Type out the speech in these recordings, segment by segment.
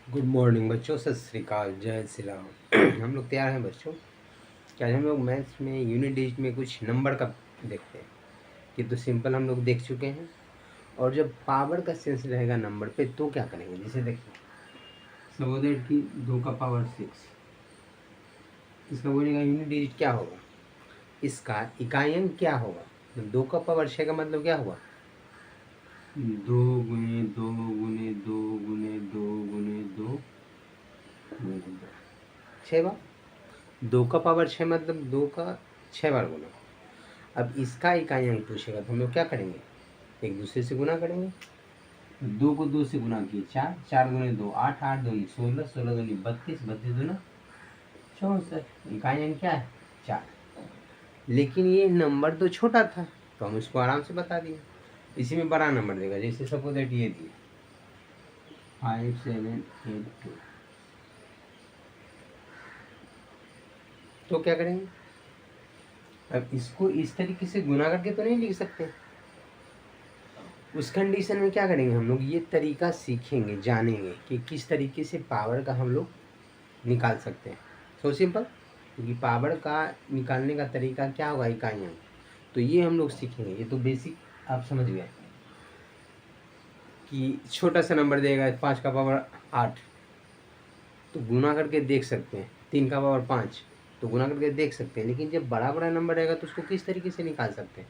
Good morning बच्चों, सत श्री अकाल, जय श्री राम। हम लोग तैयार हैं बच्चों कि आज हम लोग मैथ्स में यूनिट डिजिट में कुछ नंबर का देखते हैं। कि तो सिंपल हम लोग देख चुके हैं। और जब पावर का सेंस रहेगा नंबर पे तो क्या करेंगे। जैसे देखिए सपोज कि 2 का पावर 6, इसका बोलेगा यूनिट डिजिट क्या होगा, इसका इकाई अंक क्या होगा। 2 का पावर 6 का मतलब क्या हुआ, 2 गुने 2 गुने 2 गुने 2 गुने 2 गुने 2, 6 बार। 2 का पावर 6 मतलब 2 का 6 बार गुना। अब इसका इकाई अंक पूछेगा तो हम लोग क्या करेंगे, एक दूसरे से गुना करेंगे। 2 को 2 से गुना किए 4, 4 गुने 2 8, 8 दूनी 16, 16 दूनी 32, 32 दूना 64। इकाई अंक क्या है, 4। लेकिन ये नंबर तो छोटा था तो हम इसको आराम से बता दिए। इसी में बड़ा नंबर देगा, जैसे सपोज दैट ये दिए 5782, तो क्या करेंगे। अब इसको इस तरीके से गुना करके तो नहीं लिख सकते। उस कंडीशन में क्या करेंगे, हम लोग ये तरीका सीखेंगे, जानेंगे कि किस तरीके से पावर का हम लोग निकाल सकते हैं। सो सिंपल, क्योंकि पावर का निकालने का तरीका क्या होगा, इकाइयाँ, तो ये हम लोग सीखेंगे। ये तो बेसिक आप समझ गए कि छोटा सा नंबर देगा 5 का पावर 8 तो गुना करके देख सकते हैं, 3 का पावर 5 तो गुना करके देख सकते हैं। लेकिन जब बड़ा बड़ा नंबर रहेगा तो उसको किस तरीके से निकाल सकते हैं,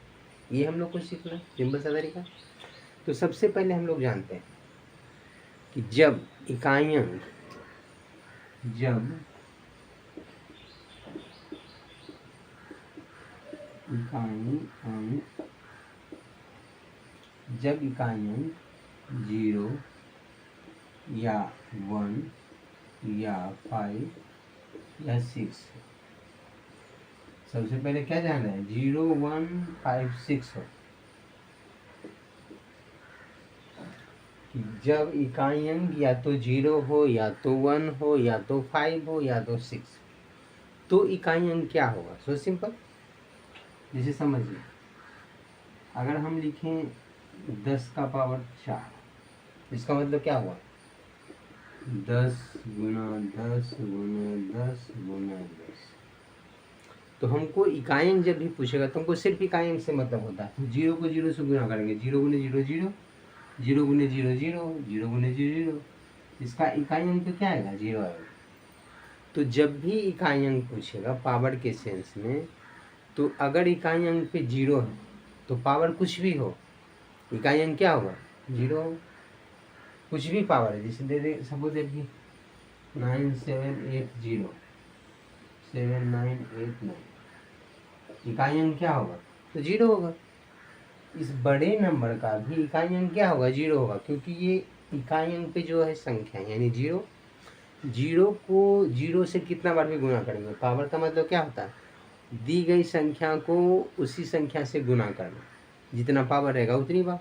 ये हम लोग को सीखना है, सिंपल सा तरीका। तो सबसे पहले हम लोग जानते हैं कि जब इकाइयाँ जब इकाइयाँ 0 या 1 या 5 या 6, सबसे पहले क्या जान रहे हैं, 0 1 5 6 हो। कि जब इकाई अंक या तो 0 हो या तो 1 हो या तो 5 हो या तो 6, तो इकाई अंक क्या होगा। सो सिंपल, जैसे समझिए अगर हम लिखें 10 का पावर 4, इसका मतलब क्या हुआ, 10 गुना 10 गुना 10 गुना 10। तो हमको इकाई अंक जब भी पूछेगा तो हमको सिर्फ इकाई अंक से मतलब होता है। तो 0 को 0 से गुना करेंगे, 0 गुने 0 0, 0 गुने 0 0, 0 गुने 0 0, इसका इकाई अंक तो क्या आएगा, 0 आएगा। तो जब भी इकाई अंक पूछेगा पावर के सेंस में, तो अगर इकाई अंक पे 0 है तो पावर कुछ भी हो, इकाई अंक क्या होगा, 0 हो। कुछ भी पावर है, जैसे दे दे सपोज दैट कि 9780 7989, इकाई अंक क्या होगा, तो 0 होगा। इस बड़े नंबर का भी इकाई अंक क्या होगा, 0 होगा, क्योंकि ये इकाई अंक पे जो है संख्या यानी 0, 0 को 0 से कितना बार भी गुना करेंगे। पावर का मतलब क्या होता है, दी गई संख्या को उसी संख्या से गुना करना, जितना पावर रहेगा उतनी बार।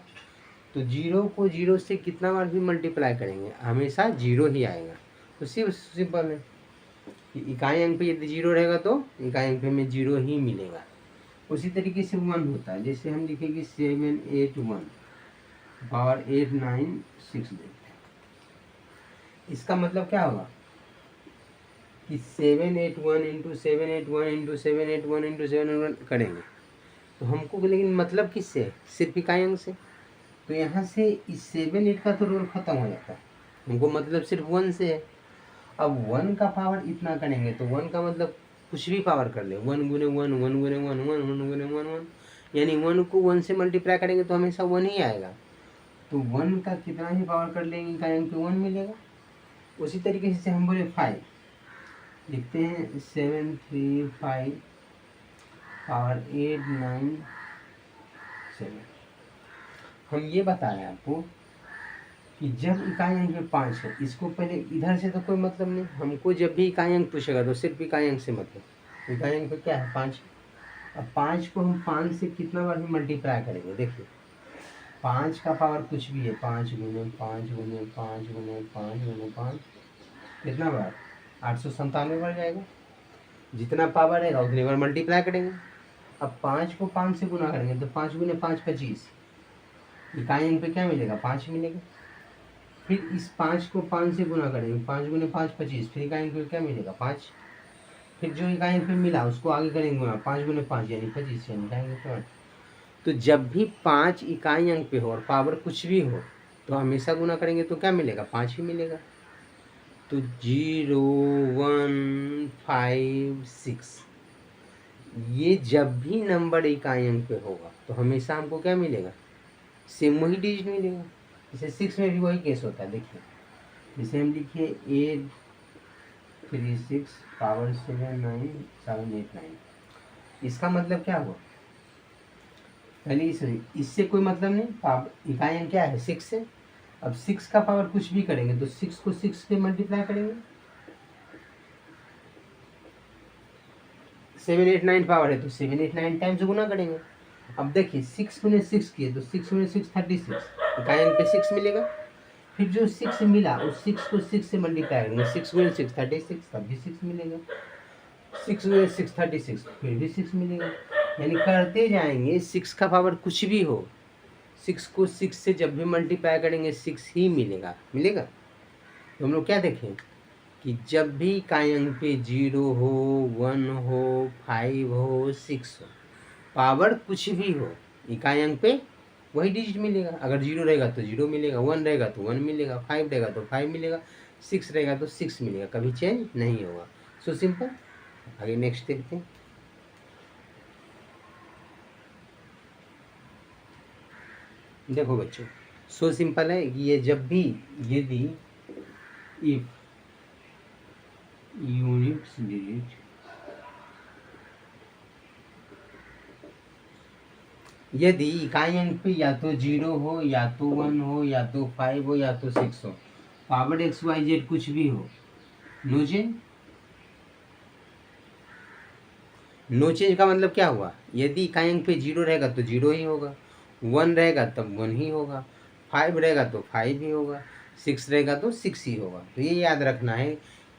तो 0 को 0 से कितना बार भी मल्टीप्लाई करेंगे हमेशा 0 ही आएगा। तो सिर्फ सिंपल है कि इकाई अंक पे यदि 0 रहेगा तो इकाई अंक पे में 0 ही मिलेगा। उसी तरीके से 1 होता है, जैसे हम लिखेंगे 781 पावर 896 देखते हैं। इसका मतलब क्या होगा कि 781 इंटू 781 इंटू 781 इंटू 781 करेंगे तो हमको, लेकिन मतलब किससे है, सिर्फ इकाई अंक से। तो यहाँ से इस 7 8 का तो रोल खत्म हो जाता है, हमको मतलब सिर्फ 1 से है। अब 1 का पावर इतना करेंगे तो 1 का मतलब कुछ भी पावर कर ले, 1 गुने 1 1 गुने 1 1 1 गुने 1 1, यानी 1 को 1 से मल्टीप्लाई करेंगे तो हमेशा 1 ही आएगा। तो 1 का कितना ही पावर कर लेंगे इकाई अंक पे 1 मिलेगा। उसी तरीके से हम बोले 5, लिखते हैं 735 पावर 897। हम ये बता रहे हैं आपको कि जब इकाई अंक में 5 है, इसको पहले इधर से तो कोई मतलब नहीं, हमको जब भी इकाई अंक पूछेगा तो सिर्फ इकाई अंक से मतलब। इकाई अंक पे क्या है, 5। अब 5 को हम 5 से कितना बार भी मल्टीप्लाई करेंगे, देखिए 5 का पावर कुछ भी है, 5 गुने 5 गुने 5 गुने 5 गुने 5, कितना बार, 897 बार जाएगा। जितना पावर रहेगा उतनी बार मल्टीप्लाई करेंगे। अब 5 को 5 से गुना करेंगे तो 5 गुने 5 25, इकाई अंक पे क्या मिलेगा, 5 मिलेगा। फिर इस 5 को 5 से गुना करेंगे, 5 गुने 5 25, फिर इकाई अंक पे क्या मिलेगा 5। फिर जो इकाई अंक पे मिला उसको आगे करेंगे गुना, 5 गुने 5 यानी 25, यानी इकाई अंक पे 8। तो जब भी 5 इकाई अंक पे हो और पावर कुछ भी हो तो हमेशा गुना करेंगे तो क्या मिलेगा 5 ही मिलेगा। तो 0 1 5 6 ये जब भी नंबर इकाई अंक पे होगा तो हमेशा हमको क्या मिलेगा, सेम वही डिजिट मिलेगा। जैसे 6 में भी वही केस होता है। देखिए जैसे हम लिखिए 8 3 6 पावर 7 9 7 8 9, इसका मतलब क्या हुआ, पहले इससे कोई मतलब नहीं, पावर इकाई अंक क्या है 6 है। अब 6 का पावर कुछ भी करेंगे तो 6 को 6 से मल्टीप्लाई करेंगे, 7 8 9 पावर है तो 7 8 9 टाइम्स गुना करेंगे। अब देखिए 6 गुने 6 किए तो 6 गुने 6 36, इकाई अंक पे 6 मिलेगा। फिर जो 6 मिला उस 6 को 6 से मल्टीप्लाई करेंगे, 6 गुने 6 36, तब भी 6 मिलेगा। 6 गुने 6 36, फिर भी 6 मिलेगा। यानी करते जाएंगे, 6 का पावर कुछ भी हो 6 को 6 से जब भी मल्टीप्लाई करेंगे 6 ही मिलेगा। तो हम लोग क्या देखें कि जब भी इकाई अंक पे 0 हो 1 हो 5 हो 6 हो, पावर कुछ भी हो, इकाई अंक पे वही डिजिट मिलेगा। अगर 0 रहेगा तो 0 मिलेगा, 1 रहेगा तो 1 मिलेगा, 5 रहेगा तो 5 मिलेगा, 6 रहेगा तो 6 मिलेगा, कभी चेंज नहीं होगा। So simple. आगे नेक्स्ट देखते हैं। देखो बच्चों, सो सिंपल है कि ये जब भी यदि इफ यूनिट्स डिजिट यदि इकाई अंक पे या तो 0 हो या तो 1 हो या तो 5 हो या तो 6 हो, पावर एक्स वाई जेड कुछ भी हो, नो चेंज। नो चेंज का मतलब क्या हुआ, यदि इकाई अंक पे 0 रहेगा तो 0 ही होगा, 1 रहेगा तब 1 ही होगा, 5 रहेगा तो 5 ही होगा, 6 रहेगा तो 6 ही होगा। तो ये याद रखना है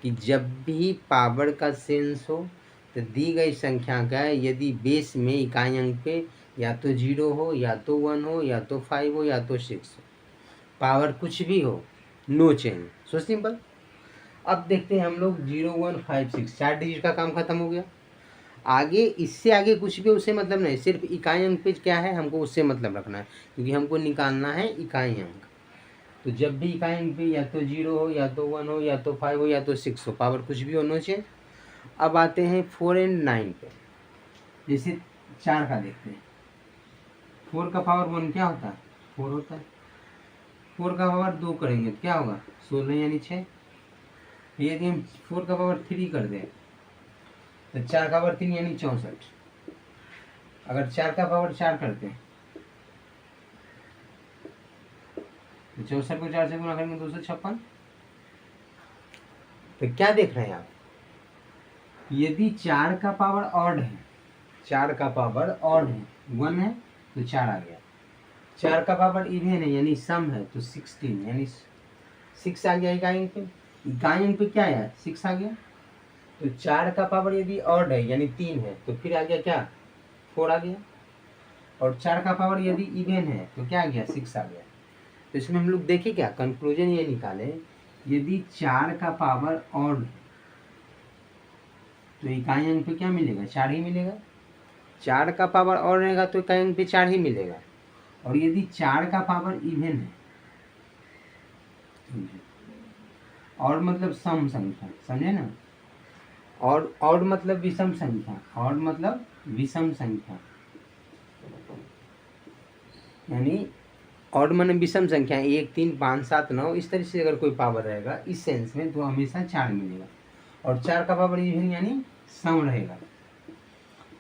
कि जब भी पावर का सेंस हो तो दी गई संख्या का यदि बेस में इकाई अंक पे या तो 0 हो या तो 1 हो या तो 5 हो या तो 6 हो, पावर कुछ भी हो, नो चेंज। So simple. अब देखते हैं हम लोग 0 1 5 6 4 डिजिट का काम खत्म हो गया। आगे इससे आगे कुछ भी उससे मतलब नहीं, सिर्फ इकाई अंक पे क्या है हमको उससे मतलब रखना है, क्योंकि हमको निकालना है इकाई अंक। तो जब भी इकाई अंक पे या तो 0 हो या तो 1 हो या तो 5 हो या तो 6 हो, पावर कुछ भी हो, नो चेंज। अब आते हैं 4 एंड 9 पे। जैसे 4 का देखते हैं, 4 का पावर 1 क्या होता है 4 होता है, 4 का पावर 2 करेंगे तो क्या होगा 16 यानी 6। यदि हम 4 का पावर 3 कर दें तो 4 का पावर 3 यानी 64। अगर 4 का पावर 4 करते हैं तो 64 को 4 से गुना करेंगे 256। तो क्या देख रहे हैं आप, यदि 4 का पावर ऑड है, 4 का पावर ऑड है 1 है तो 4 आ गया, 4 का पावर इवन है यानी सम है तो 16 यानी 6 आ गया इकाई अंक पे। इकाई अंक पे क्या है 6 आ गया। तो 4 का पावर यदि ऑड है यानी 3 है तो फिर आ गया क्या 4 आ गया। और 4 का पावर यदि इवन है तो क्या आ गया 6 आ गया। तो इसमें हम लोग देखें क्या कंक्लूजन ये निकाले, यदि 4 का पावर ऑड तो इकाई अंक पे क्या मिलेगा 4 ही मिलेगा। 4 का पावर ऑड रहेगा तो इकाई अंक पे 4 ही मिलेगा। और यदि 4 का पावर इवन है, और मतलब सम संख्या, समझे ना, और मतलब विषम संख्या, और मतलब विषम संख्या, यानी और मन विषम संख्या 1 3 5 7 9 इस तरह से अगर कोई पावर रहेगा इस सेंस में तो हमेशा 4 मिलेगा। और 4 का पावर इवन यानी सम रहेगा,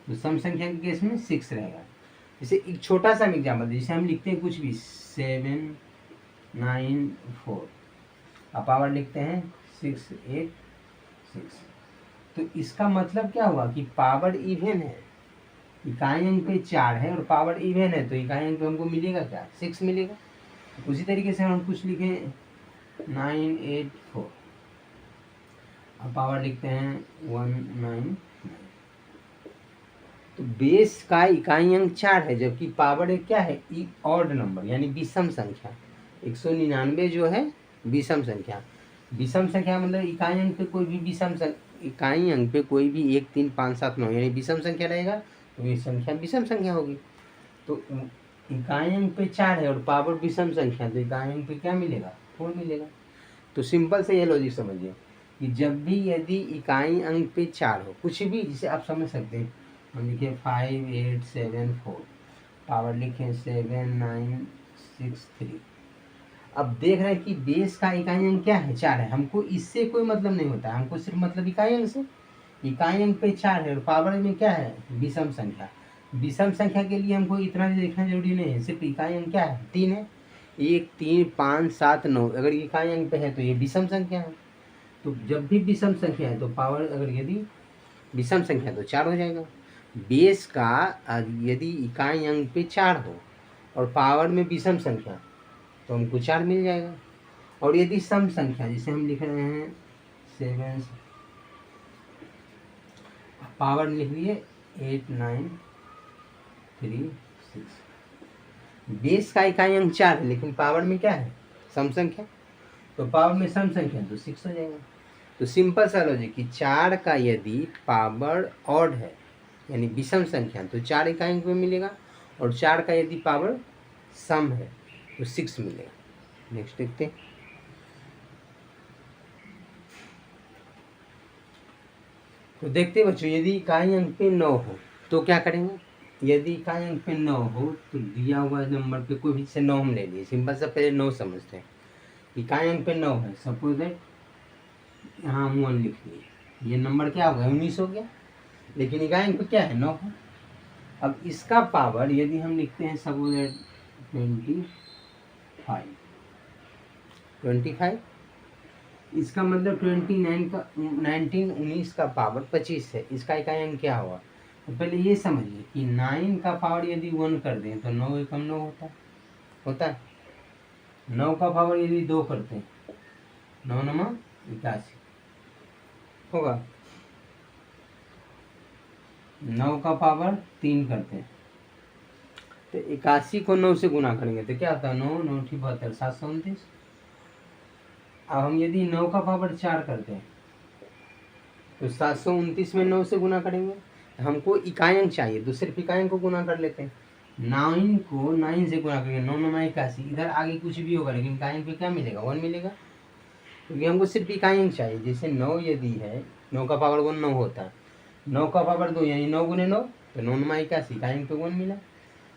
तो सम संख्या के केस में 6 रहेगा। जैसे एक छोटा सा एग्जाम्पल, जैसे हम लिखते हैं कुछ भी 7 9 4, अब पावर लिखते हैं 6 8 6। तो इसका मतलब क्या हुआ कि पावर इवन है, इकाई अंक पे 4 है और पावर इवन है तो इकाई अंक पे हमको मिलेगा क्या 6 मिलेगा। उसी तरीके से हम कुछ लिखें 9 8 4, अब पावर लिखते हैं 1 9। तो बेस का इकाई अंक 4 है जबकि पावर एक क्या है ऑड नंबर यानी विषम संख्या। 199 जो है विषम संख्या। विषम संख्या मतलब इकाई अंक पे कोई भी इकाई अंक पे कोई भी 1, 3, 5, 7, 9 यानी विषम संख्या रहेगा तो ये संख्या विषम संख्या होगी। तो इकाई अंक पे 4 है और पावर विषम संख्या, तो इकाई अंक पे क्या मिलेगा? 4 मिलेगा। तो सिंपल से ये लॉजिक समझिए कि जब भी यदि इकाई अंक पे 4 हो, कुछ भी जिसे आप समझ सकते हैं, हम लिखे 5, 8, 7, 4, पावर लिखे 7, 9, 6, 3। अब देख रहे हैं कि बेस का इकाई अंक क्या है? 4 है। हमको इससे कोई मतलब नहीं होता, हमको सिर्फ मतलब इकाई अंक से। इकाई अंक पे 4 है और पावर में क्या है? विषम संख्या। विषम संख्या के लिए हमको इतना देखना जरूरी नहीं है, सिर्फ इकाई अंक क्या है? 3 है। 1, 3, 5, 7, 9 अगर इकाई अंक पे है तो ये विषम संख्या है। तो जब भी विषम संख्या है तो पावर अगर यदि विषम संख्या तो 4 हो जाएगा। बेस का यदि इकाई अंक पे 4 हो और पावर में विषम संख्या तो हमको 4 मिल जाएगा। और यदि सम संख्या, जिसे हम लिख रहे हैं 7, पावर लिख लिए 8, 9, 3, 6। बेस का इकाई अंक 4 है लेकिन पावर में क्या है? सम संख्या। तो पावर में सम संख्या तो 6 हो जाएगा। तो सिंपल सा लॉजिक कि 4 का यदि पावर ऑड है यानी विषम संख्या तो 4 इकाई अंक में मिलेगा, और 4 का यदि पावर सम है तो 6 मिलेगा। नेक्स्ट देखते हैं। तो देखते बच्चों, यदि इकाई अंक पे 9 हो तो क्या करेंगे? यदि इकाई अंक पे 9 हो तो दिया हुआ नंबर पे कोई भी से 9 हम ले लिए। सिंपल सा पहले 9 समझते हैं। इकाई अंक पे 9 है, सपोज दैट यहाँ हम 1 लिख लिए, ये नंबर क्या हो गया? 19 हो गया। लेकिन इकाई अंक पे क्या है? 9 है। अब इसका पावर यदि हम लिखते हैं सपोज दैट 25, इसका मतलब 19 का पावर 25 है। इसका इकाई अंक क्या होगा? तो पहले ये समझिए कि 9 का पावर यदि 1 कर दें तो 9 एकम 9 होता है। 9 का पावर यदि 2 करते हैं 9 9 81 होगा। 9 का पावर 3 करते हैं तो 81 को 9 से गुना करेंगे तो क्या होता है? 9 9 72, 729। अब हम यदि 9 का पावर 4 करते हैं तो 729 में 9 से गुना करेंगे। हमको इकाई अंक चाहिए तो सिर्फ इकाई अंक को गुना कर लेते हैं। 9 को 9 से गुना करेंगे, 9 9 81। इधर आगे कुछ भी होगा लेकिन इकाई अंक पे क्या मिलेगा? 1 मिलेगा, क्योंकि हमको सिर्फ इकाई अंक चाहिए। जैसे 9 यदि है, 9 का पावर 1 9 होता है, 9 का पावर 2 यानी 9 गुने 9 तो 9 9 81, इकाई अंक पे 1 मिला।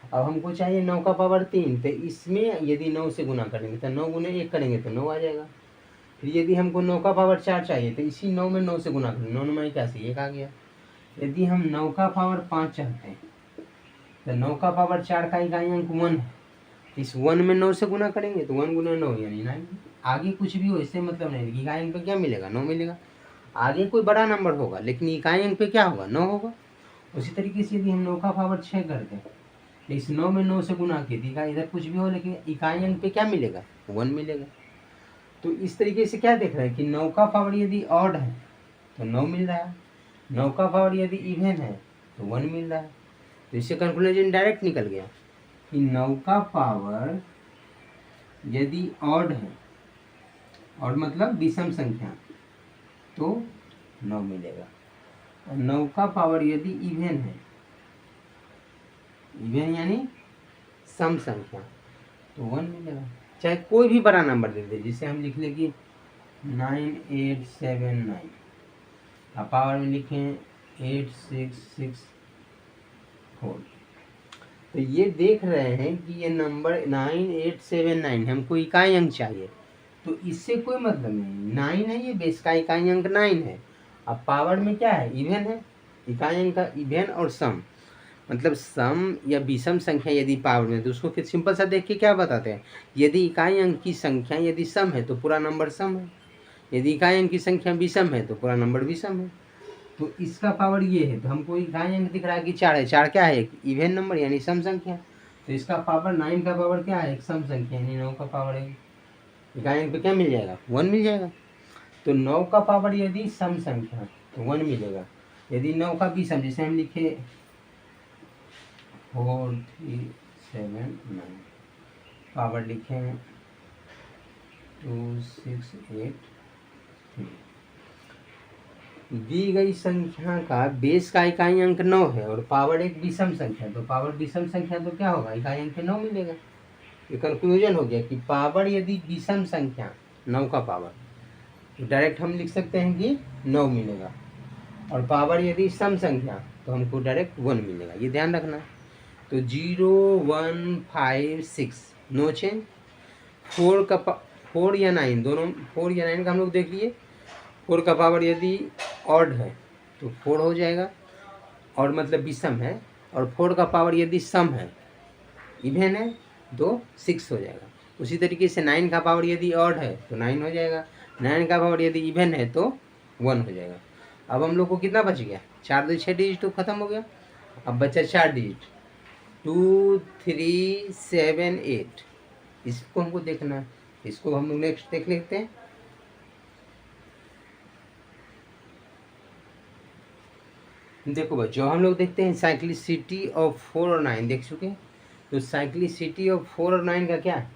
अब हमको चाहिए 9 का पावर 3, तो इसमें यदि 9 से गुना करेंगे तो 9 गुने 1 करेंगे तो 9 आ जाएगा। फिर यदि हमको 9 का पावर 4 चाहिए तो इसी 9 में 9 से गुना करेंगे, 9 9 81, 1 आ गया। यदि हम 9 का पावर 5 चाहते हैं तो 9 का पावर 4 का इकाई अंक 1 है, इस 1 में 9 से गुना करेंगे तो 1 गुना 9 यानी 9। आगे कुछ भी हो इससे मतलब नहीं, इकाई अंक पे क्या मिलेगा? 9 मिलेगा। आगे कोई बड़ा नंबर होगा लेकिन इकाई अंक पे क्या होगा? 9 होगा। उसी तरीके से यदि हम 9 का पावर 6 करते हैं तो इस 9 में 9 से गुना किए तो इधर कुछ भी हो लेकिन इकाई अंक पे क्या मिलेगा? 1 मिलेगा। तो इस तरीके से क्या देख रहे हैं कि 9 का पावर यदि ऑड है तो 9 मिल रहा है, 9 का पावर यदि इवन है तो 1 मिल रहा है। तो इससे कंक्लूजन डायरेक्ट निकल गया कि 9 का पावर यदि ऑड है, ऑड मतलब विषम संख्या, तो 9 मिलेगा। और 9 का पावर यदि इवन है, इवन यानी सम संख्या, तो 1 मिलेगा। चाहे कोई भी बड़ा नंबर दे दे, जिसे हम लिख लें कि 9879, अब पावर में लिखें 8664। तो ये देख रहे हैं कि ये नंबर 9879, हमको इकाई अंक चाहिए तो इससे कोई मतलब नहीं, 9 है, ये बेस का इकाई अंक 9 है। अब पावर में क्या है? इवन है। इकाई अंक का इवन और सम, मतलब सम या विषम संख्या यदि पावर में तो उसको फिर सिंपल सा देख के क्या बताते हैं, यदि इकाई अंक की संख्या यदि सम है तो पूरा नंबर सम है, यदि इकाई अंक की संख्या विषम है तो पूरा नंबर विषम है। तो इसका पावर ये है तो हमको इकाई अंक दिख रहा है कि 4 है। 4 क्या है? एक इवन नंबर यानी सम संख्या। तो इसका पावर 9 का पावर क्या है? एक सम संख्या यानी 9 का पावर है। इकाई अंक पे क्या मिल जाएगा? 1 मिल जाएगा। तो 9 का पावर यदि सम संख्या तो 1 मिलेगा। यदि 9 का विषम, जैसे हम लिखे 4379, पावर लिखे 2683। दी गई संख्या का बेस का इकाई अंक 9 है और पावर एक विषम संख्या, तो पावर विषम संख्या तो क्या होगा, इकाई अंक 9 मिलेगा। ये कंक्लूजन हो गया कि पावर यदि विषम संख्या 9 का पावर, तो डायरेक्ट हम लिख सकते हैं कि 9 मिलेगा, और पावर यदि सम संख्या तो हमको डायरेक्ट 1 मिलेगा, ये ध्यान रखना है। तो 0 1 5 6 नो चेंज। 4 या 9 दोनों, 4 या 9 का हम लोग देख लिए। 4 का पावर यदि ऑड है तो 4 हो जाएगा, और मतलब विषम है, और 4 का पावर यदि सम है, इवेन है, तो 6 हो जाएगा। उसी तरीके से 9 का पावर यदि ऑड है तो 9 हो जाएगा, 9 का पावर यदि इवेन है तो 1 हो जाएगा। अब हम लोग को कितना बच गया, 4 6 डिजिट तो खत्म हो गया, अब बचा 4 डिजिट 2 3 7 8। इसको हमको देखना है, इसको हम लोग नेक्स्ट देख लेते हैं। देखो बच्चों, हम लोग देखते हैं साइक्लिसिटी ऑफ 4 और 9 देख चुके हैं। तो साइक्लिसिटी ऑफ 4 और 9 का क्या है,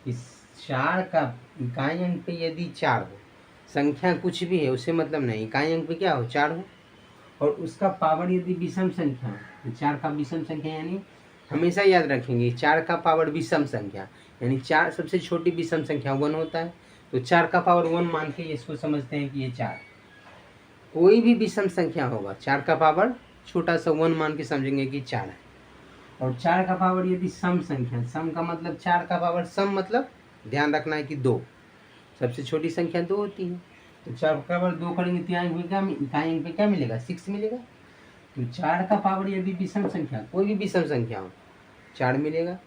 इस 4 का इकाई अंक पे यदि 4 हो, संख्या कुछ भी है उससे मतलब नहीं, इकाई अंक पे क्या हो, 4 हो, और उसका पावर यदि विषम संख्या हो, तो 4 का विषम संख्या, यानी हमेशा याद रखेंगे 4 का पावर विषम संख्या, यानी 4 सबसे छोटी विषम संख्या 1 होता है, तो 4 का पावर 1 मान के इसको समझते हैं कि ये 4। कोई भी विषम संख्या होगा 4 का पावर छोटा सा 1 मान के समझेंगे कि 4 है, और 4 का पावर यदि सम संख्या, सम का मतलब 4 का पावर सम मतलब ध्यान रखना है कि 2, सबसे छोटी संख्या 2 होती है, तो 4 का पावर 2 करेंगे तो इकाई अंक पे क्या मिलेगा, 6 मिलेगा। तो 4 का पावर यदि विषम संख्या, कोई भी विषम संख्या हो, 4 मिलेगा।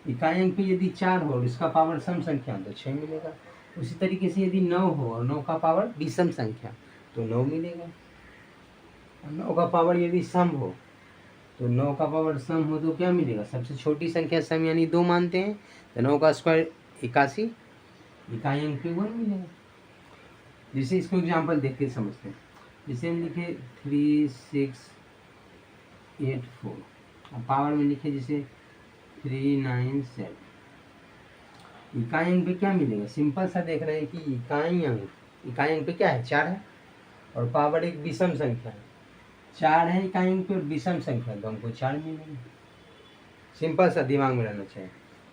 इकाई अंक पे यदि 4 हो और इसका पावर सम संख्या तो 6 मिलेगा। उसी तरीके से यदि 9 हो और 9 का पावर विषम संख्या तो 9 मिलेगा। 9 का पावर यदि सम हो, तो 9 का पावर सम हो तो क्या मिलेगा, सबसे छोटी संख्या सम यानी 2 मानते हैं, तो 9 का स्क्वायर 81, इकाई अंक पे 1 मिलेगा। जैसे इसको एग्जाम्पल देख के समझते हैं, जैसे हम लिखे 3684, और पावर में लिखे जैसे 397, इकाई अंक पे क्या मिलेगा, सिंपल सा देख रहे हैं कि इकाई अंक पे क्या है, 4 है, और पावर एक विषम संख्या है, 4 है इकाई अंक पे और विषम संख्या, तो हमको 4 मिलेगा। सिंपल सा दिमाग में रहना चाहिए।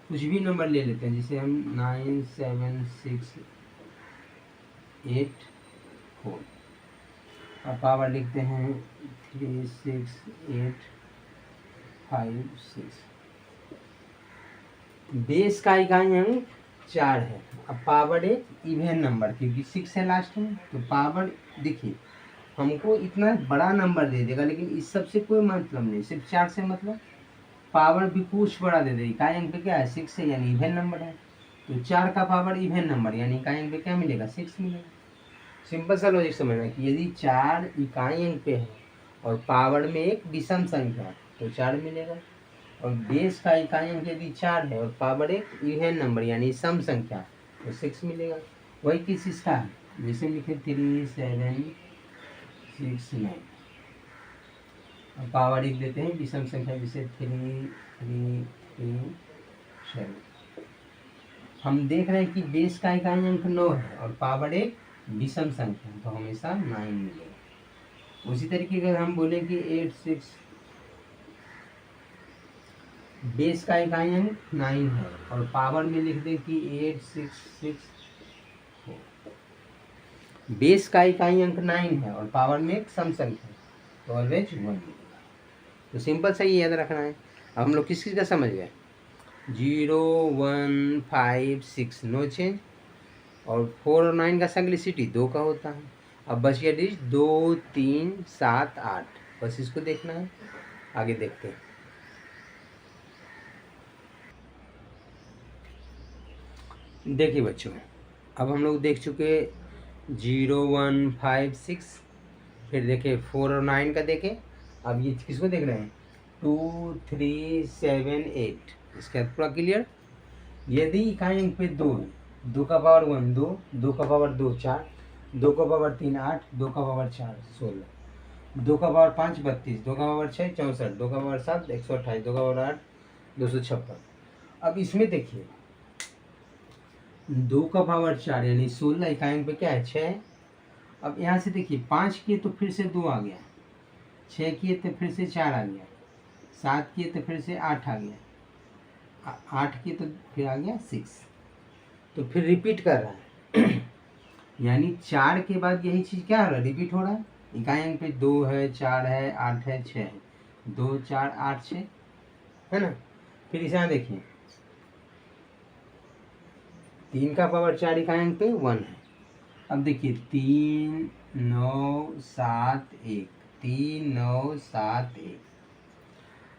कुछ भी नंबर ले लेते हैं, जैसे हम 97684, और पावर लिखते हैं 36856। बेस का इकाई अंक 4 है, अब पावर एक इवेन नंबर, क्योंकि 6 है लास्ट में, तो पावर देखिए हमको इतना बड़ा नंबर दे देगा, लेकिन इस सब से कोई मतलब नहीं, सिर्फ 4 से मतलब, पावर भी कुछ बड़ा दे देगा। इकाई अंक पे क्या है, 6 है, यानी इवेन नंबर है, तो 4 का पावर इवेन नंबर यानी इकाई अंक पे क्या मिलेगा, 6 मिलेगा। सिंपल सा लॉजिक समझना कि यदि 4 इकाई अंक पे है और पावर में एक विषम संख्या तो 4 मिलेगा, और बेस का इकाई अंक यदि 4 है और पावर एक इवेन नंबर यानी सम संख्या तो 6 मिलेगा। वही किस इसका है, जैसे लिखे 3769, और पावर एक देते हैं विषम संख्या, जैसे 3337। हम देख रहे हैं कि बेस का इकाई अंक 9 है और पावर एक विषम संख्या, तो हमेशा 9 मिलेगा। उसी तरीके अगर हम बोले कि 86, बेस का इकाई अंक 9 है और पावर में लिख दें कि 8664, बेस का इकाई अंक 9 है और पावर में एक सम संख्या तो ऑलवेज 1 मिलेगा। तो सिंपल सा ये याद रखना है। अब हम लोग किस चीज़ का समझ गए, 0 1 5 6 नो चेंज, और 4 और 9 का सिंपलिसिटी 2 का होता है। अब बच गया डिजिट 2 3 7 8, बस इसको देखना है, आगे देखते हैं। देखिए बच्चों, अब हम लोग देख चुके 0 1 5 6, फिर देखे 4 और 9 का देखे, अब ये किसको देख रहे हैं, 2 3 7 8, इसके बाद पूरा क्लियर। यदि इकाई अंक पे 2 का पावर 1 2, 2 का पावर 2 4, 2 का पावर 3 8, 2 का पावर 4 16, 2 का पावर 5 32, 2 का पावर 6 64, 2 का पावर 7 128, 2 का पावर 8 256। अब इसमें देखिए 2 का पावर 4 यानी 16 इकाई अंक पे क्या है 6। अब यहाँ से देखिए 5 किए तो फिर से 2 आ गया, 6 किए तो फिर से 4 आ गया, 7 किए तो फिर से 8 आ गया, 8 किए तो फिर आ गया 6। तो फिर रिपीट कर रहा है यानी 4 के बाद यही चीज़ क्या हो रहा है, रिपीट हो रहा है। इकाई अंक पे 2 है, 4 है, 8 है, 6 है, 2 4 8 6 है ना। फिर इसे यहाँ देखिए 3 का पावर 4 इकाई अंक पे 1 है। अब देखिए 3 9 7 1, 3 9 7 1,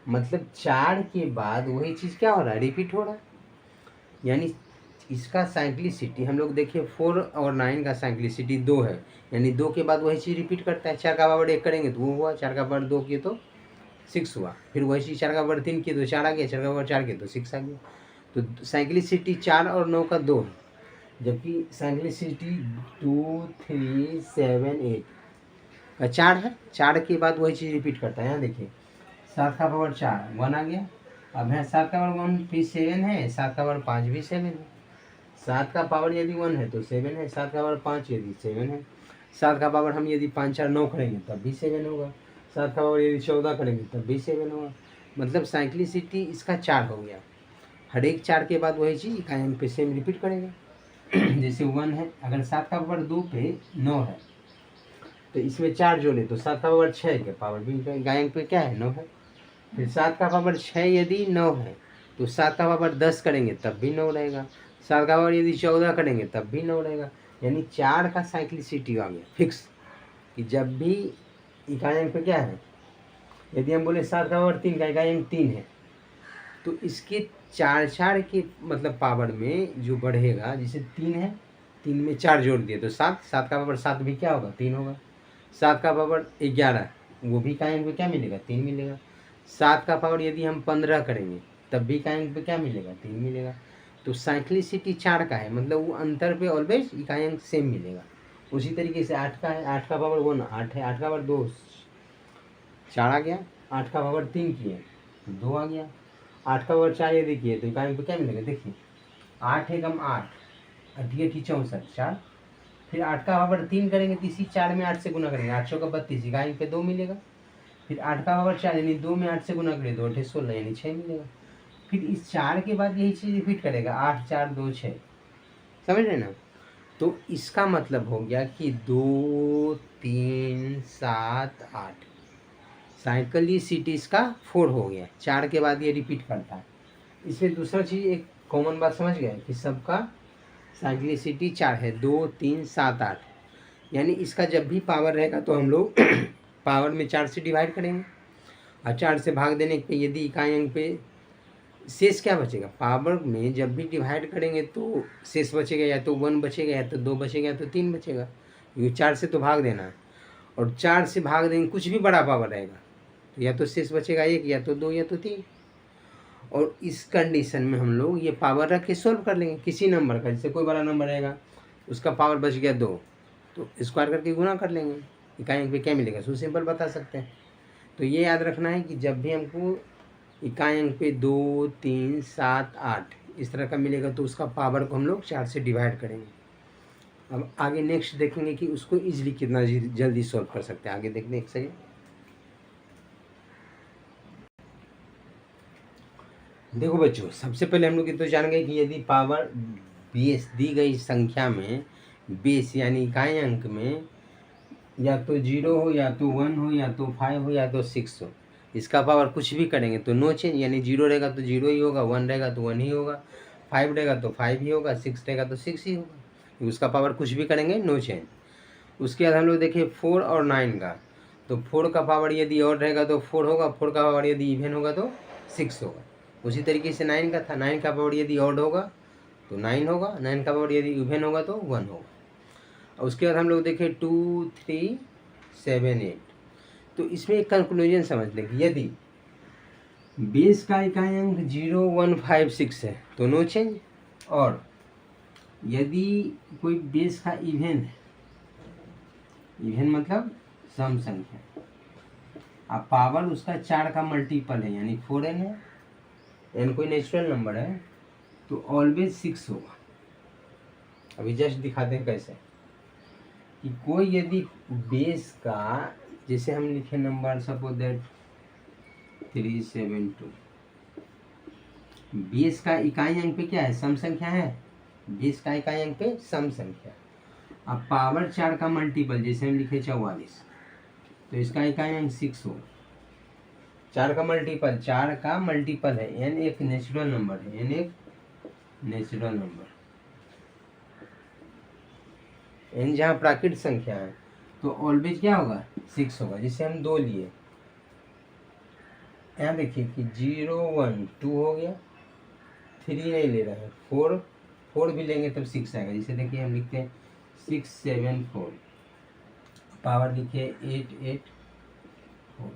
मतलब 4 के बाद वही चीज़ क्या हो रहा है, रिपीट हो रहा है। यानी इसका साइक्लिसिटी हम लोग देखिए 4 और 9 का साइक्लिसिटी 2 है, यानी 2 के बाद वही चीज़ रिपीट करता है। 4 का पावर 1 करेंगे तो वो हुआ, 4 का पावर 2 किए तो 6 हुआ, फिर वही चीज़ 4 का पावर 3 किए तो 4 आ गया, 4 का पावर 4 किए तो 6 आ गया। तो साइक्लिसिटी 4 और 9 का 2 है, जबकि साइक्लिसिटी 2 3 7 8 का 4 है। 4 के बाद वही चीज़ रिपीट करता है। यहाँ देखिए 7 का पावर 4 1 आ गया, अब यहाँ 7 का पावर 1 फिर 7 है, 7 का पावर 5 भी 7 है। 7 का पावर यदि 1 है तो 7 है, 7 का पावर 5 यदि 7 है, 7 का पावर हम यदि 5 4 9 करेंगे तब भी 7 होगा, 7 का पावर यदि 14 करेंगे तब भी 7 होगा। मतलब साइक्लिसिटी इसका 4 हो गया। हर एक 4 के बाद वही चीज़ इकाई अंक पे सेम रिपीट करेगा। जैसे 1 है, अगर 7 का पावर 2 पे 9 है तो इसमें 4 जोड़े तो 7 का पावर 6 के पावर भी इकाई अंक पे क्या है 9 है। फिर 7 का पावर 6 यदि 9 है तो 7 का पावर 10 करेंगे तब भी 9 रहेगा, 7 का पावर यदि 14 करेंगे तब भी 9 रहेगा। यानी 4 का साइक्लिसिटी आ गया फिक्स, कि जब भी इकाई अंक पे क्या है, यदि हम बोले 7 का पावर 3 का इकाई अंक 3 है तो इसके 4 के मतलब पावर में जो बढ़ेगा, जैसे 3 है, 3 में 4 जोड़ दिए तो 7, 7 का पावर 7 भी क्या होगा 3 होगा। 7 का पावर 11 वो भी इकाई अंक पे क्या मिलेगा 3 मिलेगा। 7 का पावर यदि हम 15 करेंगे तब भी इकाई अंक पे क्या मिलेगा 3 मिलेगा। तो साइक्लिसिटी 4 का है, मतलब वो अंतर पे ऑलवेज इकाई अंक सेम मिलेगा। उसी तरीके से 8 का है, 8 का पावर 1 8 है, 8 का पावर 2 4 आ गया, 8 का पावर 3 किए 2 आ गया, 8 का पावर 4 यदि किए तो इकाई अंक पे क्या मिलेगा, देखिए 8 एकम 8, 8 64 4, फिर 8 का पावर 3 करेंगे तो इसी 4 में 8 से गुना करेंगे, 8 का 32 इकाई अंक पे 2 मिलेगा। फिर 8 का पावर 4 यानी 2 में 8 से गुना करें 2 8 16 यानी 6 मिलेगा। फिर इस 4 के बाद यही चीज़ रिपीट करेगा 8 4 2 6, समझ रहे ना। तो इसका मतलब हो गया कि 2 3 7 8 साइक्लिसिटी इसका 4 हो गया। 4 के बाद ये रिपीट करता है। इसमें दूसरा चीज़ एक कॉमन बात समझ गए कि सबका साइक्लिसिटी 4 है, 2 3 7 8, यानी इसका जब भी पावर रहेगा तो हम लोग पावर में 4 से डिवाइड करेंगे और 4 से भाग देने पे यदि इकाई अंक पे शेष क्या बचेगा, पावर में जब भी डिवाइड करेंगे तो शेष बचेगा, या तो 1 बचेगा, या तो 2 बचेगा, या तो 3 बचेगा, क्योंकि 4 से तो भाग देना है। और 4 से भाग देंगे कुछ भी बड़ा पावर रहेगा तो या तो शेष बचेगा 1, या तो 2, या तो 3। और इस कंडीशन में हम लोग ये पावर रख के सोल्व कर लेंगे किसी नंबर का। जैसे कोई बड़ा नंबर रहेगा उसका पावर बच गया 2 तो स्क्वायर करके गुना कर लेंगे, इकाई अंक पे क्या मिलेगा सो सिंपल बता सकते हैं। तो ये याद रखना है कि जब भी हमको इकाई अंक पे 2 3 7 8 इस तरह का मिलेगा तो उसका पावर को हम लोग 4 से डिवाइड करेंगे। अब आगे नेक्स्ट देखेंगे कि उसको इजीली कितना जल्दी सॉल्व कर सकते हैं। आगे देखते हैं, एक सेकेंड। देखो बच्चों, सबसे पहले हम लोग ये तो जान गए कि यदि पावर बेस दी गई संख्या में बेस यानी इकाई अंक में या तो 0 हो, या तो 1 हो, या तो 5 हो, या तो 6 हो, इसका पावर कुछ भी करेंगे तो नो चेंज, यानी 0 रहेगा तो 0 ही होगा, 1 रहेगा तो 1 ही होगा, 5 रहेगा तो 5 ही होगा, 6 रहेगा तो 6 ही होगा, उसका पावर कुछ भी करेंगे नो चेंज। उसके बाद हम लोग देखें 4 और 9 का, तो 4 का पावर यदि और रहेगा तो 4 होगा, 4 का पावर यदि इवन होगा तो 6 होगा। उसी तरीके से 9 का था, 9 का पावर यदि ऑड होगा तो 9 होगा, 9 का पावर यदि इवन होगा तो 1 होगा। और उसके बाद हम लोग देखें 2 3 7 8, तो इसमें एक कंक्लूजन समझ लें कि यदि बेस का इकाई अंक 0 1 5 6 है तो नो चेंज, और यदि कोई बेस का इवन है, इवन मतलब सम संख्या, अब पावर उसका 4 का मल्टीपल है यानी 4n है, n कोई नेचुरल नंबर है तो ऑलवेज 6 होगा। अभी जस्ट दिखाते हैं कैसे कि कोई यदि बेस का, जैसे हम लिखे नंबर सपोज दैट 372, बेस का इकाई अंक पे क्या है, सम संख्या है, बेस का इकाई अंक पे सम संख्या। अब पावर 4 का मल्टीपल, जैसे हम लिखे 44, तो इसका इकाई अंक 6 हो। 4 का मल्टीपल है, n एक नेचुरल नंबर है, n एक नेचुरल नंबर, n जहाँ प्राकृतिक संख्या है तो ऑलवेज क्या होगा, 6 होगा। जैसे हम 2 लिए, यहाँ देखिए कि 0 1 2 हो गया, 3 नहीं ले रहे हैं, 4 भी लेंगे तब 6 आएगा। जैसे देखिए हम लिखते हैं 6 7 4, पावर लिखिए 8 8 4।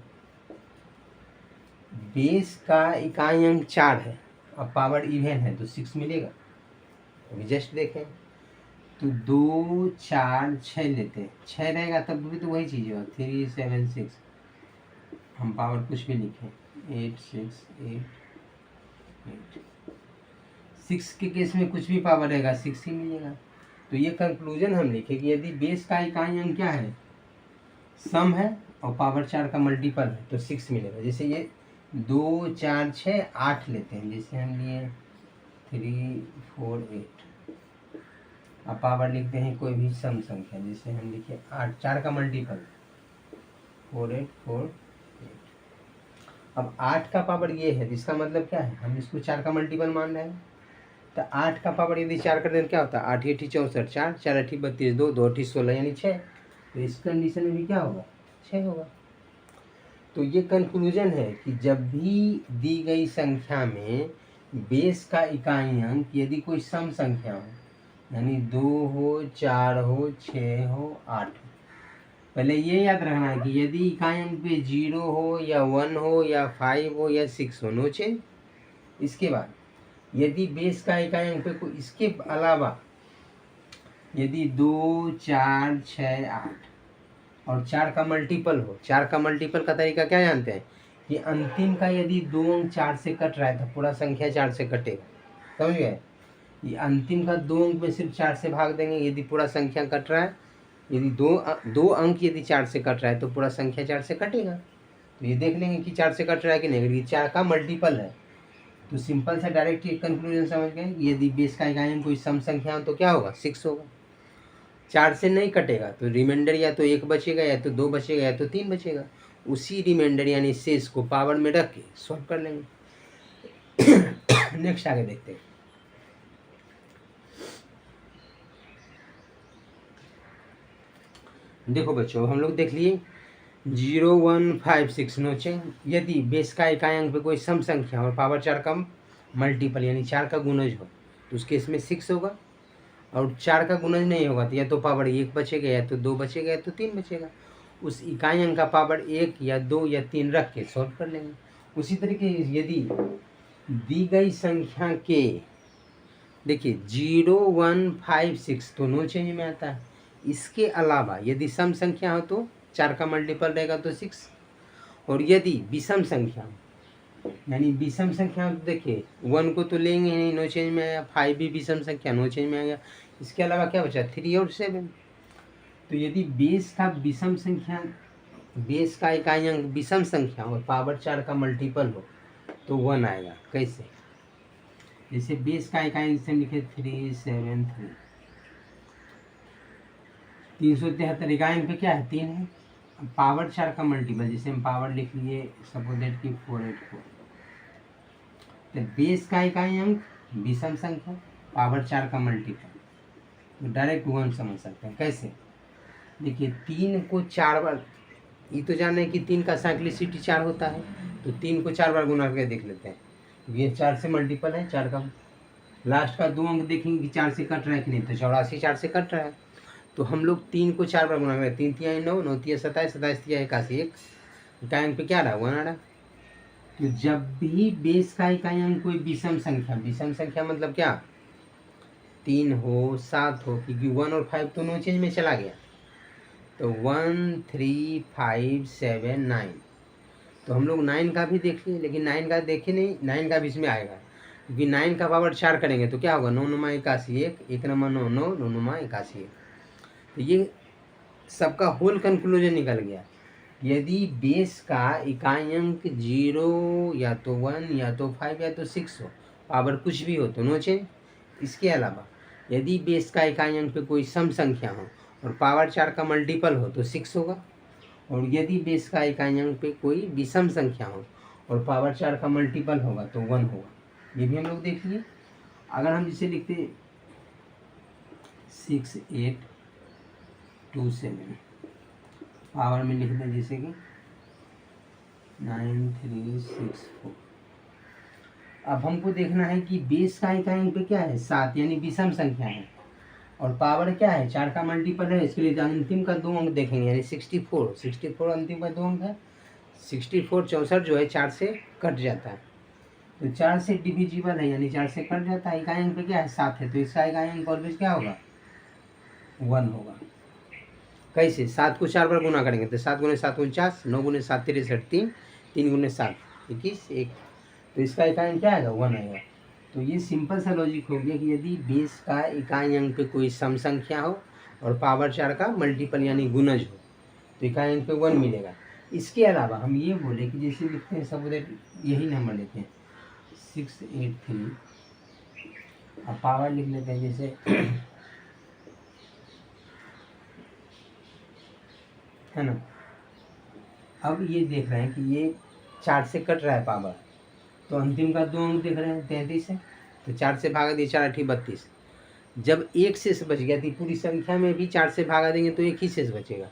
बेस का इकाई अंक 4 है, अब पावर इवन है तो 6 मिलेगा। अभी जस्ट देखें तो 2 4 6 लेते हैं, 6 रहेगा तब भी तो वही चीज़ होगा, 3 7 6, हम पावर कुछ भी लिखें 8 6 8 8, 6 के केस में कुछ भी पावर रहेगा 6 ही मिलेगा। तो ये कंक्लूजन हम लिखे कि यदि बेस का इकाई अंक क्या है, सम है और पावर 4 का मल्टीपल है तो 6 मिलेगा। जैसे ये 2 4 6 8 लेते हैं, जैसे हम लिए 3 4 8, अब पावर लिखते हैं कोई भी सम संख्या, जैसे हम लिखे 8, 4 का मल्टीपल 4 8 4 8। अब 8 का पावर ये है, इसका मतलब क्या है, हम इसको 4 का मल्टीपल मान रहे हैं। तो 8 का पावर यदि 4 कर दें क्या होता है, 8 8 64, 4 4 8 32, 2 2 8 16 यानी 6। तो इस कंडीशन में भी क्या होगा, 6 होगा। तो ये कंक्लूजन है कि जब भी दी गई संख्या में बेस का इकाई अंक यदि कोई सम संख्या हो, यानी 2 हो 4 हो 6 हो 8 हो, पहले ये याद रखना है कि यदि इकाई अंक पे 0 हो या 1 हो या 5 हो या 6 हो, नो चेंज। इसके बाद यदि बेस का इकाई अंक पे कोई इसके अलावा यदि 2 4 6 8 और 4 का मल्टीपल हो, 4 का मल्टीपल का तरीका क्या जानते हैं कि अंतिम का यदि 2 अंक 4 से कट रहा है तो पूरा संख्या 4 से कटेगा, समझ गए। ये अंतिम का 2 अंक में सिर्फ 4 से भाग देंगे यदि पूरा संख्या कट रहा है, यदि दो अंक यदि 4 से कट रहा है तो पूरा संख्या 4 से कटेगा। तो ये देख लेंगे कि 4 से कट रहा है कि नहीं, यदि 4 का मल्टीपल है तो सिंपल सा डायरेक्ट एक कंक्लूजन समझ गए, यदि बेस का इकाई अंक कोई सम संख्या हो तो क्या होगा, 6 होगा। 4 से नहीं कटेगा तो रिमाइंडर या तो 1 बचेगा या तो 2 बचेगा या तो 3 बचेगा, उसी रिमाइंडर यानी शेष को पावर में रख के सॉल्व कर लेंगे। नेक्स्ट आगे देखते हैं। देखो बच्चों हम लोग देख लिए 0 1 5 6 नो चेंज। यदि बेस का इकाई अंक पे कोई सम संख्या और पावर 4 का मल्टीपल यानी 4 का गुणज हो तो उसके इसमें 6 होगा, और 4 का गुणज नहीं होगा तो या तो पावर 1 बचेगा या तो 2 बचेगा या तो 3 बचेगा। उस इकाई अंक का पावर 1 या 2 या 3 रख के सॉल्व कर लेंगे। उसी तरीके यदि दी गई संख्या के देखिए 0 1 5 6 तो नो चेंज में आता है। इसके अलावा यदि सम संख्या हो तो 4 का मल्टीपल रहेगा तो 6, और यदि विषम संख्या यानी विषम संख्या तो देखिए 1 को तो लेंगे नहीं, नो चेंज में आया, 5 भी विषम संख्या, नो चेंज में आ गया। इसके अलावा क्या बचा, 3 और 7। तो यदि बेस का विषम संख्या, बेस का इकाई अंक विषम संख्या और पावर 4 का मल्टीपल हो तो 1 आएगा। कैसे, जैसे बेस का इकाई अंक से लिखे 373, 373 इकाई अंक पे क्या है, 3 है। पावर 4 का मल्टीपल, जैसे हम पावर लिख लिए सपोज दैट कि 484, तो बेस का इकाई अंक विषम संख्या, पावर 4 का मल्टीपल, तो डायरेक्ट 1 समझ सकते हैं। कैसे, देखिए 3 को 4 बार, ये तो जान रहे हैं कि 3 का साइक्लिसिटी 4 होता है, तो 3 को 4 बार गुना करके देख लेते हैं। ये 4 से मल्टीपल है, 4 का लास्ट का 2 अंक देखेंगे कि 4 से कट रहा है कि नहीं, तो 84 4 से कट रहा है। तो हम लोग 3 को 4 बार गुना करें, 3 तिया 9, 9 तिया 27, 27 तिया 81, एक इकाई अंक पे क्या रहा, 1 आ रहा। तो जब भी बेस का इकाई अंक कोई विषम संख्या, विषम संख्या मतलब क्या, 3 हो 7 हो, क्योंकि 1 और 5 तो नो चेंज में चला गया, तो 1 3 5 7 9, तो हम लोग 9 का भी देख लिए, लेकिन 9 का देखे नहीं, 9 का भी इसमें आएगा। क्योंकि 9 का पावर 4 करेंगे तो क्या होगा, 9 नुमा 81, एक नंबर 9, 9 9 नुमा 81। तो ये सबका होल कंक्लूजन निकल गया। यदि बेस का इकाई अंक 0 या तो 1 या तो 5 या तो 6 हो, पावर कुछ भी हो तो नो चेंज। इसके अलावा यदि बेस का इकाई अंक पे कोई सम संख्या हो और पावर 4 का मल्टीपल हो तो 6 होगा, और यदि बेस का इकाई अंक पे कोई विषम संख्या हो और पावर 4 का मल्टीपल होगा तो 1 होगा। ये भी हम लोग देख लिए। अगर हम जिसे लिखते 6827 पावर में लिख दें जैसे कि 9364। अब हमको देखना है कि बेस का इकाई अंक पे क्या है 7 यानी विषम संख्या है, और पावर क्या है 4 का मल्टीपल है। इसके लिए अंतिम का 2 अंक देखेंगे यानी 64 अंतिम का 2 अंक है। 64 जो है 4 से कट जाता है, तो 4 से डिविजिबल है यानी 4 से कट जाता है। इकाई अंक पे क्या है 7 है, तो इसका इकाई अंक ऑलवेज क्या होगा 1 होगा। कैसे, 7 को 4 बार गुना करेंगे तो 7 गुने 7 49, 9 गुने 7 63, 3 गुने 7 21 1, तो इसका इकाई अंक क्या आएगा 1 आएगा। तो ये सिंपल सा लॉजिक हो गया कि यदि बेस का इकाई अंक पे कोई सम संख्या हो और पावर 4 का मल्टीपल यानी गुणज हो तो इकाई अंक पे 1 मिलेगा। इसके अलावा हम ये बोले कि जैसे लिखते हैं सब यही नंबर लेते हैं 683, अब पावर लिख लेते हैं जैसे है ना। अब ये देख रहे हैं कि ये 4 से कट रहा है पावर, तो अंतिम का 2 अंक देख रहे हैं 33 है, तो 4 से भागा दिए 4 8 32। जब एक शेष बच गया तो पूरी संख्या में भी 4 से भागा देंगे तो एक ही शेष बचेगा।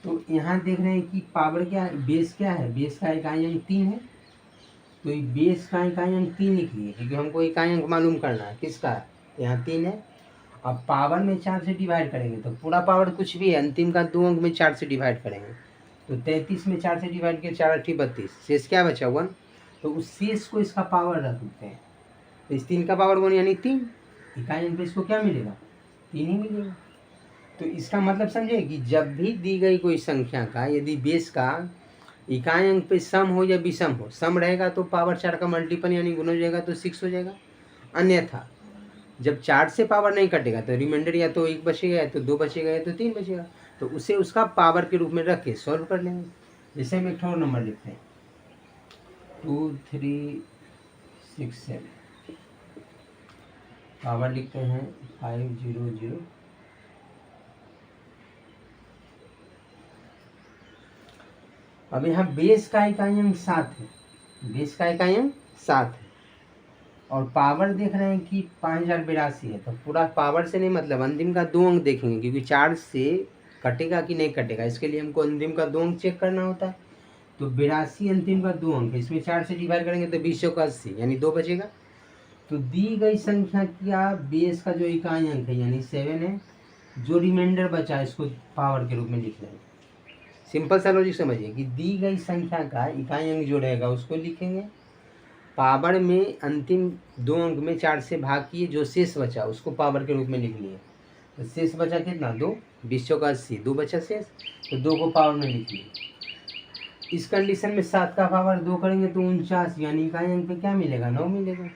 तो यहाँ देख रहे हैं कि पावर क्या है, बेस क्या है, बेस का इकाई अंक 3 है, तो ये बेस का इकाई अंक 3 लिख लिए क्योंकि हमको इकाई अंक मालूम करना है किसका, यहाँ 3 है। अब पावर में 4 से डिवाइड करेंगे तो पूरा पावर कुछ भी है, अंतिम का 2 अंक में 4 से डिवाइड करेंगे तो 33 में 4 से डिवाइड किया 4 8 32, शेष क्या बचा 1, तो उस शेष को इसका पावर रख देते हैं। तो इस 3 का पावर 1 यानी 3, इकाई अंक पे इसको क्या मिलेगा 3 ही मिलेगा। तो इसका मतलब समझे कि जब भी दी गई कोई संख्या का यदि बेस का इकाई अंक पे सम हो या विषम हो, सम रहेगा तो पावर 4 का मल्टीपल यानी गुणज हो जाएगा तो 6 हो जाएगा। अन्यथा जब 4 से पावर नहीं कटेगा तो रिमाइंडर या तो 1 बचेगा या तो 2 बचेगा या तो 3 बचेगा, तो उसे उसका पावर के रूप में रख के सॉल्व कर लेंगे। जैसे हम एक और नंबर लिखते हैं 2367, पावर लिखते हैं 500। अब यहाँ बेस का इकाई अंक 7 है, बेस का इकाई अंक 7 है और पावर देख रहे हैं कि 5082 है, तो पूरा पावर से नहीं मतलब अंतिम का 2 अंक देखेंगे क्योंकि 4 से कटेगा कि नहीं कटेगा, इसके लिए हमको अंतिम का 2 अंक चेक करना होता है। तो 82 अंतिम का 2 अंक है, इसमें 4 से डिवाइड करेंगे तो 20 का 80 यानी 2 बचेगा। तो दी गई संख्या का बेस का जो इकाई अंक है यानी 7 है, जो रिमाइंडर बचा है इसको पावर के रूप में लिख लेंगे। सिंपल सा लॉजिक समझिए कि दी गई संख्या का इकाई अंक जो रहेगा उसको लिखेंगे, पावर में अंतिम 2 अंक में 4 से भाग किए, जो शेष बचा उसको पावर के रूप में लिख लिए। तो शेष बचा कितना 2, 20 का 80, 2 बचा शेष, तो 2 को पावर में लिख लिए। इस कंडीशन में 7 का पावर 2 करेंगे तो 49 यानी इकाई अंक पे क्या मिलेगा 9 मिलेगा।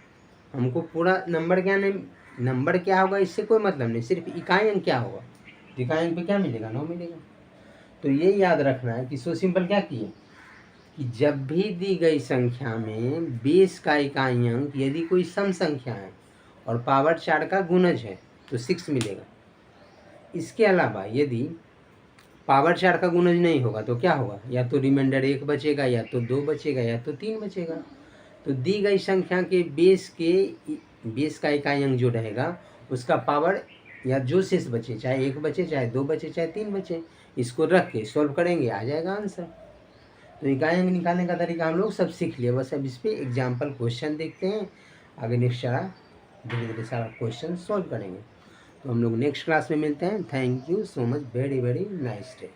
हमको पूरा नंबर क्या नहीं, नंबर क्या होगा इससे कोई मतलब नहीं, सिर्फ इकाई अंक क्या होगा, इकाई अंक पे क्या मिलेगा 9 मिलेगा। तो ये याद रखना है कि सो सिंपल क्या किए कि जब भी दी गई संख्या में बेस का इकाई अंक यदि कोई सम संख्या है और पावर 4 का गुणज है तो 6 मिलेगा। इसके अलावा यदि पावर 4 का गुणज नहीं होगा तो क्या होगा, या तो रिमाइंडर 1 बचेगा या तो 2 बचेगा या तो 3 बचेगा। तो दी गई संख्या के बेस का इकाई अंक जो रहेगा उसका पावर या जो शेष बचे, चाहे 1 बचे चाहे 2 बचे चाहे 3 बचे, इसको रख के सॉल्व करेंगे आ जाएगा आंसर। तो इकाई अंक निकालने का तरीका हम लोग सब सीख लिए, बस अब इस पर एग्जाम्पल क्वेश्चन देखते हैं, आगे नेक्स्ट सारा धीरे धीरे सारा क्वेश्चन सॉल्व करेंगे। तो हम लोग नेक्स्ट क्लास में मिलते हैं। Thank you so much, very very nice day.